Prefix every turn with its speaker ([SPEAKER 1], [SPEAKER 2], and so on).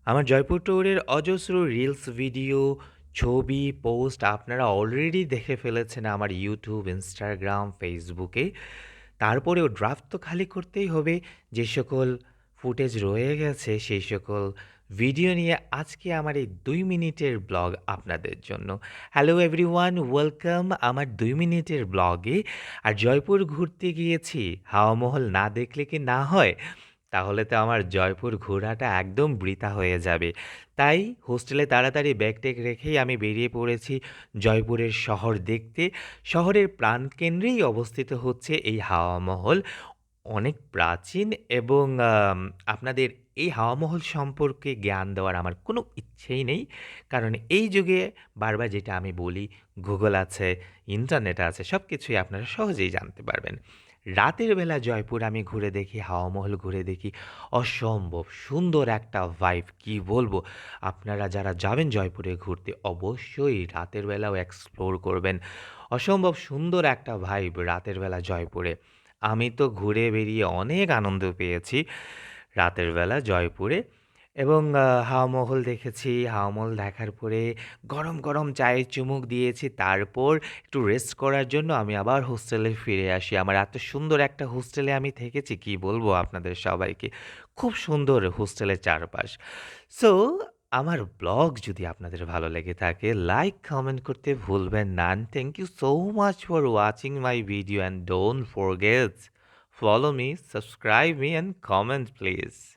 [SPEAKER 1] আমার জয়পুর ট্যুরের অজস্র রিলস ভিডিও, ছবি, পোস্ট আপনারা অলরেডি দেখে ফেলেছেন আমার YouTube, Instagram, Facebook-এ। তারপরেও ড্রাফট তো খালি করতেই হবে। যে সকল ফুটেজ রয়ে গেছে সেই সকল ভিডিও নিয়ে আজকে আমার এই ২ মিনিটের ব্লগ আপনাদের জন্য। হ্যালো এভরিওয়ান, ওয়েলকাম আমার ২ মিনিটের ব্লগে। আর জয়পুর ঘুরতে গিয়েছি, হাওয়া মহল না দেখলে কি না হয়? তাহলে তো আমার জয়পুর ঘোরাটা একদম বৃথা হয়ে যাবে। তাই হোস্টেলে তাড়াতাড়ি ব্যাগ-ট্যাগ রেখেই আমি বেরিয়ে পড়েছি জয়পুরের শহর দেখতে। শহরের প্রাণকেন্দ্রেই অবস্থিত হচ্ছে এই হাওয়া মহল। অনেক প্রাচীন এবং আপনাদের এই হাওয়া মহল সম্পর্কে জ্ঞান দেওয়ার আমার কোনো ইচ্ছেই নেই। কারণ এই যুগে বারবার যেটা আমি বলি, গুগল আছে, ইন্টারনেট আছে, সবকিছুই আপনারা সহজেই জানতে পারবেন। রাতের বেলা জয়পুর আমি ঘুরে দেখি, হাওয়া মহল ঘুরে দেখি। অসম্ভব সুন্দর একটা ভাইব, কি বলবো? আপনারা যারা যাবেন জয়পুরে ঘুরতে অবশ্যই রাতের বেলাও এক্সপ্লোর করবেন। অসম্ভব সুন্দর একটা ভাইব রাতের বেলা জয়পুরে। আমি তো ঘুরে বেরিয়ে অনেক আনন্দ পেয়েছি রাতের বেলা জয়পুরে এবং হাওয়া মহল দেখেছি। হাওয়া মহল দেখার পরে গরম, গরম চায়ে চুমুক দিয়েছি। তারপর একটু রেস্ট করার জন্য আমি আবার হোস্টেলে ফিরে আসি। আমার এত সুন্দর একটা হোস্টেলে আমি থেকেছি, কি বলবো আপনাদের সবাইকে। খুব সুন্দর হোস্টেলের চারপাশ। সো আমার ব্লগ যদি আপনাদের ভালো লেগে থাকে, লাইক, কমেন্ট করতে ভুলবেন না। And thank you so much for watching my video and don't forget follow me, subscribe me and comment please.